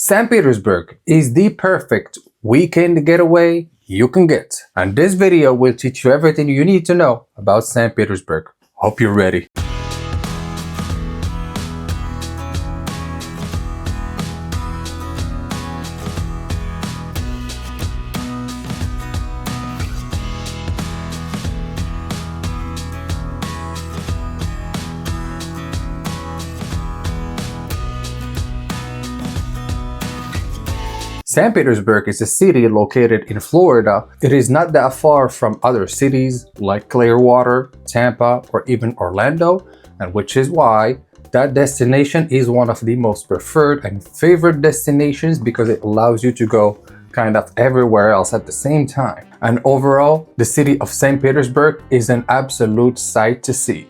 St. Petersburg is the perfect weekend getaway you can get, and this video will teach you everything you need to know about St. Petersburg. Hope you're ready. St. Petersburg is a city located in Florida. It is not that far from other cities like Clearwater, Tampa, or even Orlando, and which is why that destination is one of the most preferred and favorite destinations because it allows you to go kind of everywhere else at the same time. And overall, the city of St. Petersburg is an absolute sight to see,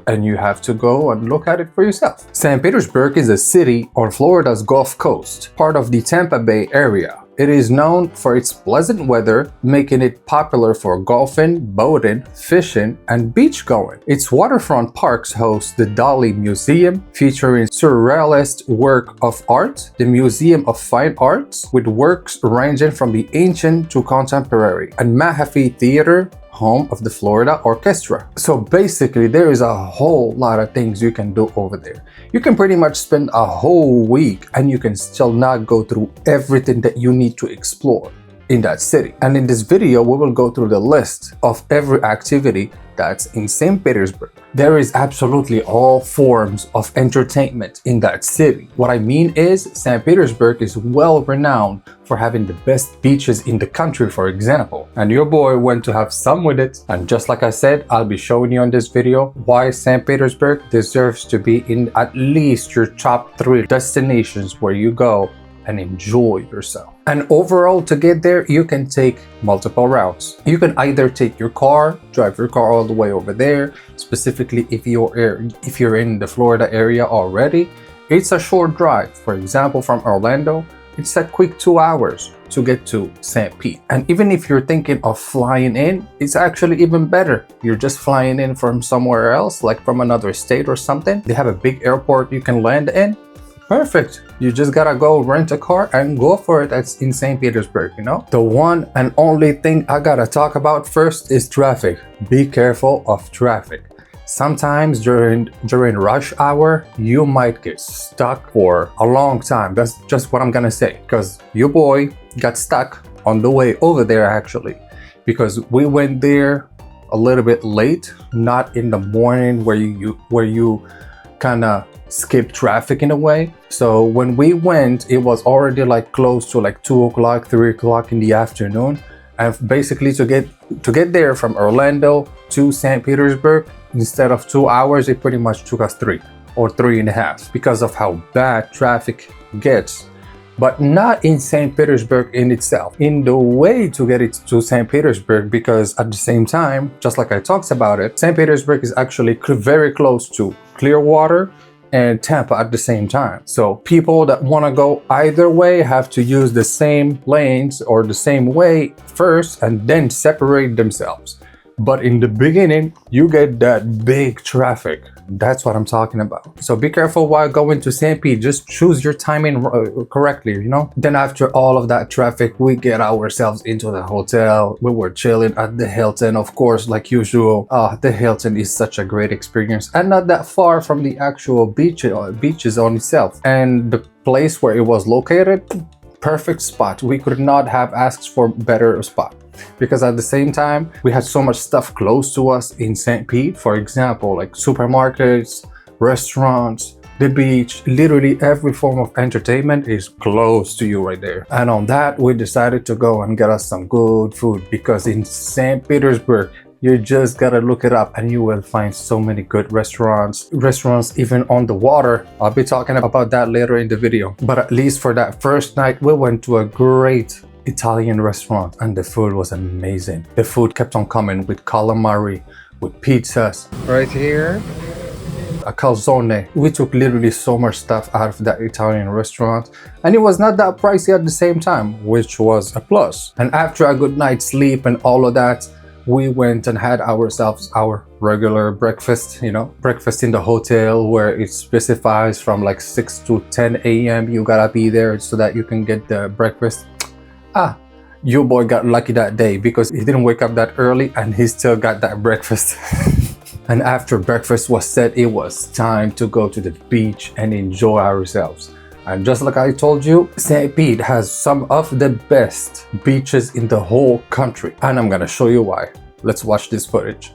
and you have to go and look at it for yourself. St. Petersburg is a city on Florida's Gulf Coast, part of the Tampa Bay area. It is known for its pleasant weather, making it popular for golfing, boating, fishing, and beach going. Its waterfront parks host the Dali Museum, featuring surrealist work of art, the Museum of Fine Arts, with works ranging from the ancient to contemporary, and Mahaffey Theater, home of the Florida Orchestra. So basically, there is a whole lot of things you can do over there. You can pretty much spend a whole week and you can still not go through everything that you need to explore in that city. And in this video, we will go through the list of every activity that's in St. Petersburg. There is absolutely all forms of entertainment in that city. What I mean is, St. Petersburg is well renowned for having the best beaches in the country, for example. And your boy went to have some with it. And just like I said, I'll be showing you in this video why St. Petersburg deserves to be in at least your top 3 destinations where you go and enjoy yourself. And overall, to get there, you can take multiple routes. You can either take your car, drive your car all the way over there. Specifically, if you're in the Florida area already, it's a short drive. For example, from Orlando, it's a quick 2 hours to get to St. Pete. And even if you're thinking of flying in, it's actually even better. You're just flying in from somewhere else, like from another state or something. They have a big airport you can land in. Perfect. You just gotta go rent a car and go for it. That's in St. Petersburg, you know? The one and only thing I gotta talk about first is traffic. Be careful of traffic. Sometimes during rush hour, you might get stuck for a long time. That's just what I'm gonna say, because your boy got stuck on the way over there actually, because we went there a little bit late, not in the morning where you kind of skip traffic in a way. So when we went, it was already like close to like 2 o'clock, 3 o'clock in the afternoon. And basically to get there from Orlando to St. Petersburg, instead of 2 hours, it pretty much took us 3 or 3.5 because of how bad traffic gets. But not in St. Petersburg in itself, in the way to get it to St. Petersburg, because at the same time, just like I talked about it, St. Petersburg is actually very close to Clearwater and Tampa at the same time. So people that want to go either way have to use the same lanes or the same way first and then separate themselves. But in the beginning, you get that big traffic. That's what I'm talking about. So be careful while going to St. Pete. Just choose your timing correctly, you know? Then after all of that traffic, we get ourselves into the hotel. We were chilling at the Hilton, of course, like usual. The Hilton is such a great experience and not that far from the actual beaches on itself. And the place where it was located, perfect spot. We could not have asked for better spot. Because at the same time, we had so much stuff close to us in St. Pete. For example, like supermarkets, restaurants, the beach, literally every form of entertainment is close to you right there. And on that, we decided to go and get us some good food, because in St. Petersburg, you just gotta look it up and you will find so many good restaurants even on the water. I'll be talking about that later in the video. But at least for that first night, we went to a great Italian restaurant and the food was amazing. The food kept on coming with calamari, with pizzas. Right here, a calzone. We took literally so much stuff out of that Italian restaurant, and it was not that pricey at the same time, which was a plus. And after a good night's sleep and all of that, we went and had ourselves our regular breakfast, breakfast in the hotel where it specifies from like 6 to 10 a.m. You gotta be there so that you can get the breakfast. Your boy got lucky that day because he didn't wake up that early and he still got that breakfast. And after breakfast was set, it was time to go to the beach and enjoy ourselves. And just like I told you, St. Pete has some of the best beaches in the whole country. And I'm gonna show you why. Let's watch this footage.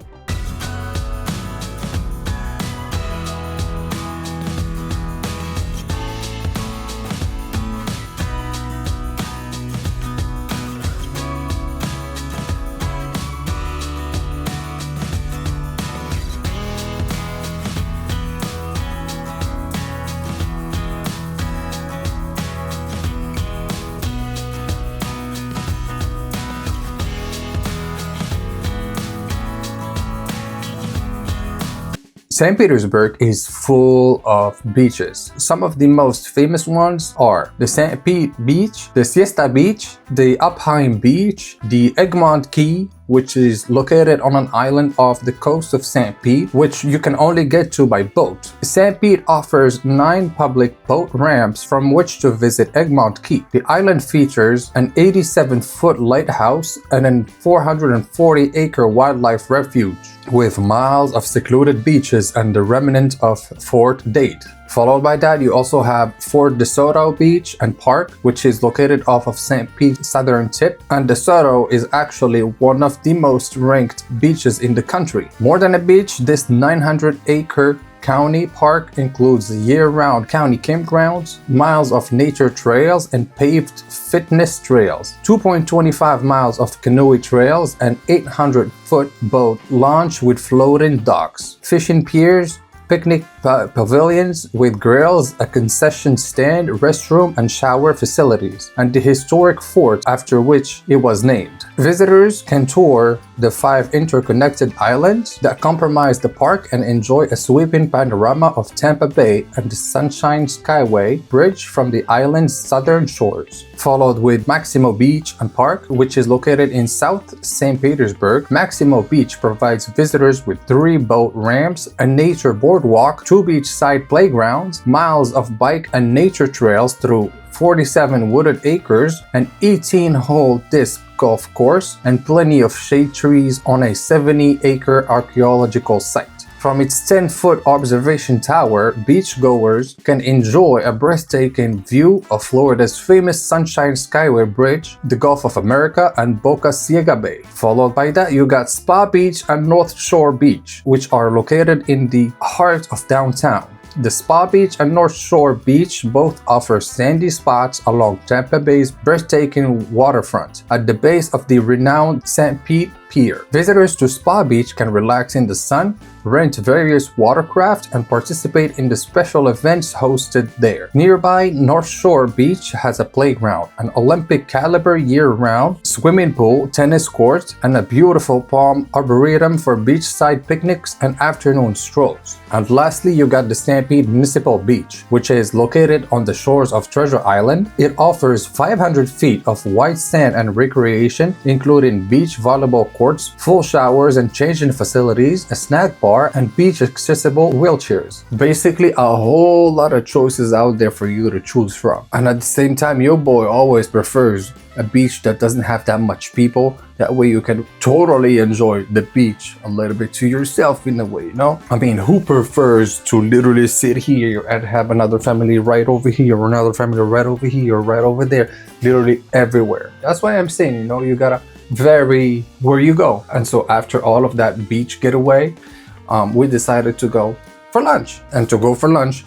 St. Petersburg is full of beaches. Some of the most famous ones are the St. Pete Beach, the Siesta Beach, the Upheim Beach, the Egmont Key, which is located on an island off the coast of St. Pete, which you can only get to by boat. St. Pete offers 9 public boat ramps from which to visit Egmont Key. The island features an 87-foot lighthouse and a 440-acre wildlife refuge, with miles of secluded beaches and the remnant of Fort Date. Followed by that, you also have Fort DeSoto Beach and Park, which is located off of St. Pete's southern tip. And DeSoto is actually one of the most ranked beaches in the country. More than a beach, this 900-acre county park includes year-round county campgrounds, miles of nature trails, and paved fitness trails, 2.25 miles of canoe trails, and 800-foot boat launch with floating docks, fishing piers, picnic pavilions with grills, a concession stand, restroom, and shower facilities, and the historic fort after which it was named. Visitors can tour the 5 interconnected islands that comprise the park and enjoy a sweeping panorama of Tampa Bay and the Sunshine Skyway Bridge from the island's southern shores. Followed with Maximo Beach and Park, which is located in South St. Petersburg. Maximo Beach provides visitors with 3 boat ramps, a nature boardwalk, 2 beachside playgrounds, miles of bike and nature trails through 47 wooded acres, an 18-hole disc golf course, and plenty of shade trees on a 70-acre archaeological site. From its 10-foot observation tower, beachgoers can enjoy a breathtaking view of Florida's famous Sunshine Skyway Bridge, the Gulf of America, and Boca Ciega Bay. Followed by that, you got Spa Beach and North Shore Beach, which are located in the heart of downtown. The Spa Beach and North Shore Beach both offer sandy spots along Tampa Bay's breathtaking waterfront at the base of the renowned St. Pete Pier. Visitors to Spa Beach can relax in the sun, rent various watercraft, and participate in the special events hosted there. Nearby, North Shore Beach has a playground, an Olympic caliber year-round swimming pool, tennis courts, and a beautiful palm arboretum for beachside picnics and afternoon strolls. And lastly, you got the St. Pete Municipal Beach, which is located on the shores of Treasure Island. It offers 500 feet of white sand and recreation, including beach volleyball courts, full showers and changing facilities, a snack bar, and beach-accessible wheelchairs. Basically, a whole lot of choices out there for you to choose from. And at the same time, your boy always prefers a beach that doesn't have that much people. That way you can totally enjoy the beach a little bit to yourself in a way, you know? I mean, who prefers to literally sit here and have another family right over here, or another family right over here, or right over there, literally everywhere? That's why I'm saying, you know, you gotta vary where you go. And so after all of that beach getaway, we decided to go for lunch. And to go for lunch,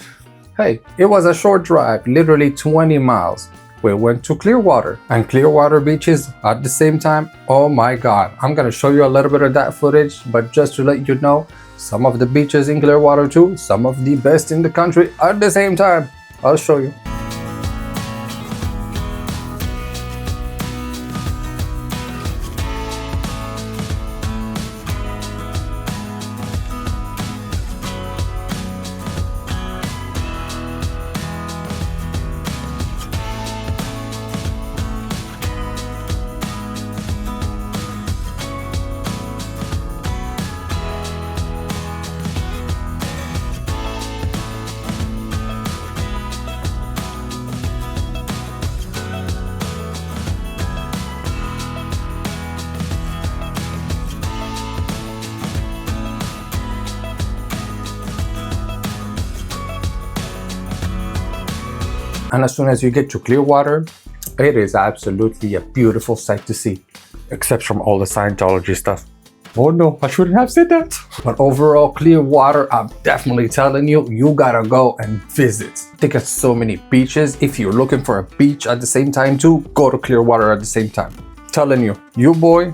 hey, it was a short drive, literally 20 miles. We went to Clearwater, and Clearwater beaches at the same time. Oh my God, I'm gonna show you a little bit of that footage, but just to let you know, some of the beaches in Clearwater too, some of the best in the country at the same time. I'll show you. And as soon as you get to Clearwater, it is absolutely a beautiful sight to see, except from all the Scientology stuff. Oh no, I shouldn't have said that. But overall, Clearwater, I'm definitely telling you, you gotta go and visit. They got so many beaches. If you're looking for a beach at the same time too, go to Clearwater at the same time. Telling you boy,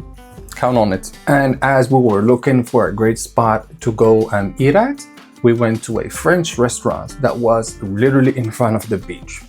count on it. And as we were looking for a great spot to go and eat at, we went to a French restaurant that was literally in front of the beach.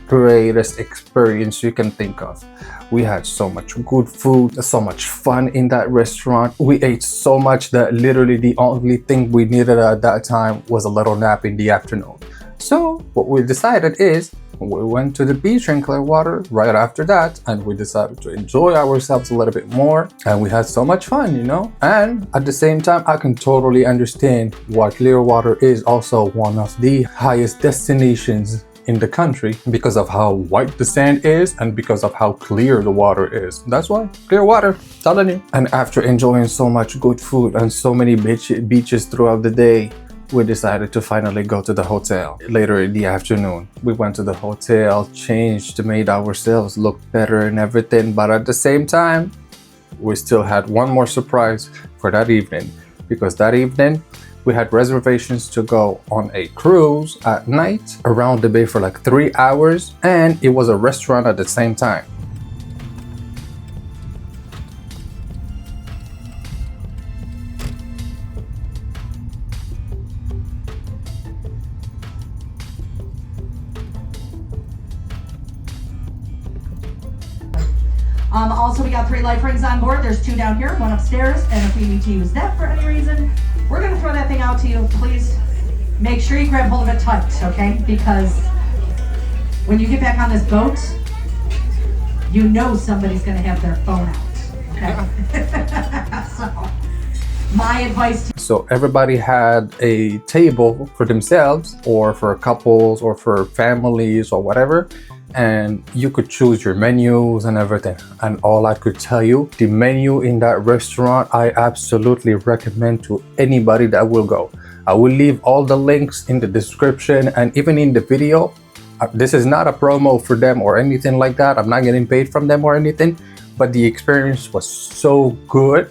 Greatest experience you can think of. We had so much good food, so much fun in that restaurant. We ate so much that literally the only thing we needed at that time was a little nap in the afternoon. So what we decided is we went to the beach in Clearwater right after that, and we decided to enjoy ourselves a little bit more, and we had so much fun, you know. And at the same time, I can totally understand why Clearwater is also one of the highest destinations in the country, because of how white the sand is and because of how clear the water is. That's why Clearwater, telling you. And after enjoying so much good food and so many beaches throughout the day, we decided to finally go to the hotel later in the afternoon. We went to the hotel, changed, made ourselves look better and everything, but at the same time, we still had one more surprise for that evening, because that evening we had reservations to go on a cruise at night around the bay for like 3 hours, and it was a restaurant at the same time. Also, we got 3 life rings on board. There's 2 down here, 1 upstairs, and if we need to use that for any reason, we're gonna throw that thing out to you. Please make sure you grab hold of it tight, okay? Because when you get back on this boat, you know somebody's gonna have their phone out, okay? So, my advice to So everybody had a table for themselves or for couples or for families or whatever, and you could choose your menus and everything. And all I could tell you, the menu in that restaurant, I absolutely recommend to anybody that will go. I will leave all the links in the description and even in the video. This is not a promo for them or anything like that. I'm not getting paid from them or anything, but the experience was so good.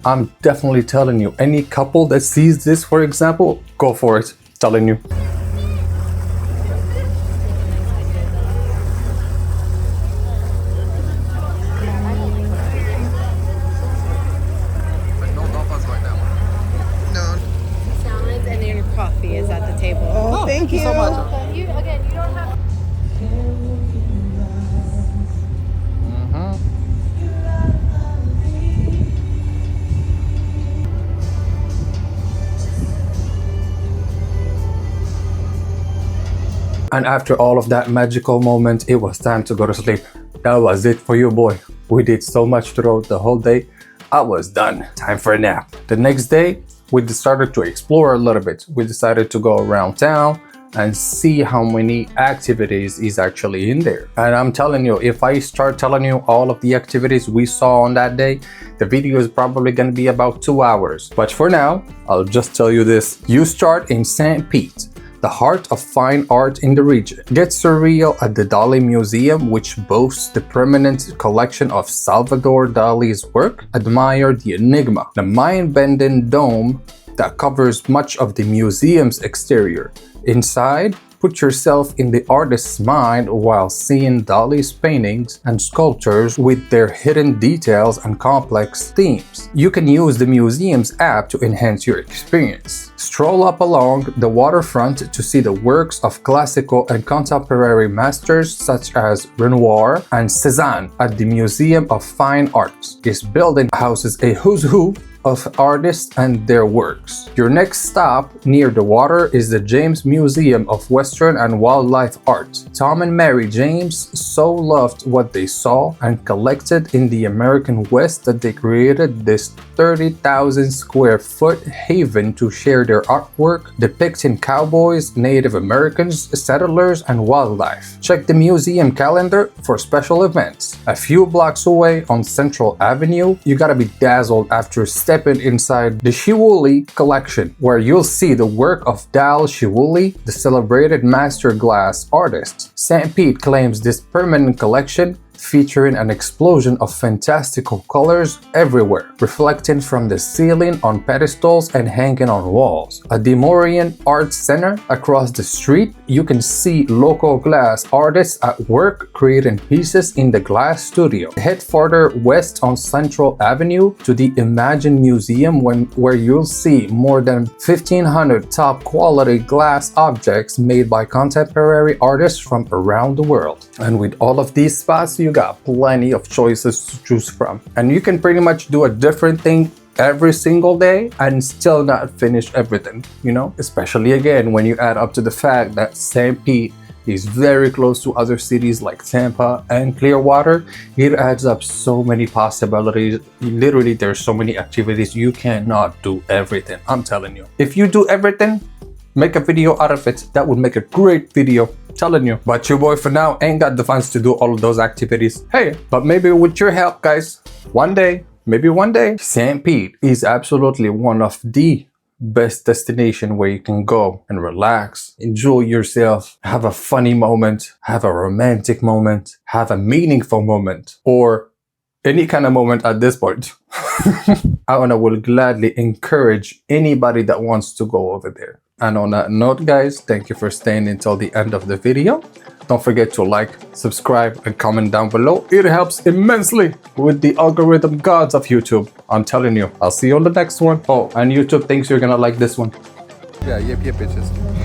I'm definitely telling you, any couple that sees this, for example, go for it. Telling you. Coffee is at the table. Oh, thank you so much. You don't have. And after all of that magical moment, it was time to go to sleep. That was it for you, boy. We did so much throughout the whole day. I was done. Time for a nap. The next day, we started to explore a little bit. We decided to go around town and see how many activities is actually in there. And I'm telling you, if I start telling you all of the activities we saw on that day, the video is probably gonna be about 2 hours. But for now, I'll just tell you this. You start in St. Pete, the heart of fine art in the region. Get surreal at the Dali Museum, which boasts the permanent collection of Salvador Dali's work. Admire the Enigma, the mind-bending dome that covers much of the museum's exterior. Inside, put yourself in the artist's mind while seeing Dali's paintings and sculptures with their hidden details and complex themes. You can use the museum's app to enhance your experience. Stroll up along the waterfront to see the works of classical and contemporary masters such as Renoir and Cézanne at the Museum of Fine Arts. This building houses a who's who of artists and their works. Your next stop near the water is the James Museum of Western and Wildlife Art. Tom and Mary James so loved what they saw and collected in the American West that they created this 30,000 square foot haven to share their artwork depicting cowboys, Native Americans, settlers, and wildlife. Check the museum calendar for special events. A few blocks away on Central Avenue, you gotta be dazzled after stepping stepping inside the Chihuly collection, where you'll see the work of Dal Chihuly, the celebrated master glass artist. St. Pete claims this permanent collection featuring an explosion of fantastical colors everywhere, reflecting from the ceiling on pedestals and hanging on walls. At the Moraine Arts Center across the street, you can see local glass artists at work creating pieces in the glass studio. Head further west on Central Avenue to the Imagine Museum where you'll see more than 1,500 top quality glass objects made by contemporary artists from around the world. And with all of these spots, you got plenty of choices to choose from, and you can pretty much do a different thing every single day and still not finish everything, you know, especially again when you add up to the fact that St. Pete is very close to other cities like Tampa and Clearwater. It adds up so many possibilities. Literally, there's so many activities. You cannot do everything, I'm telling you. If you do everything, make a video out of it. That would make a great video, telling you. But your boy for now ain't got the funds to do all of those activities. Hey, but maybe with your help, guys, one day, maybe one day, St. Pete is absolutely one of the best destination where you can go and relax, enjoy yourself, have a funny moment, have a romantic moment, have a meaningful moment, or any kind of moment at this point. I will gladly encourage anybody that wants to go over there. And on that note, guys, thank you for staying until the end of the video. Don't forget to like, subscribe, and comment down below. It helps immensely with the algorithm gods of YouTube. I'm telling you. I'll see you on the next one. Oh, and YouTube thinks you're gonna like this one. Yeah, yep, bitches.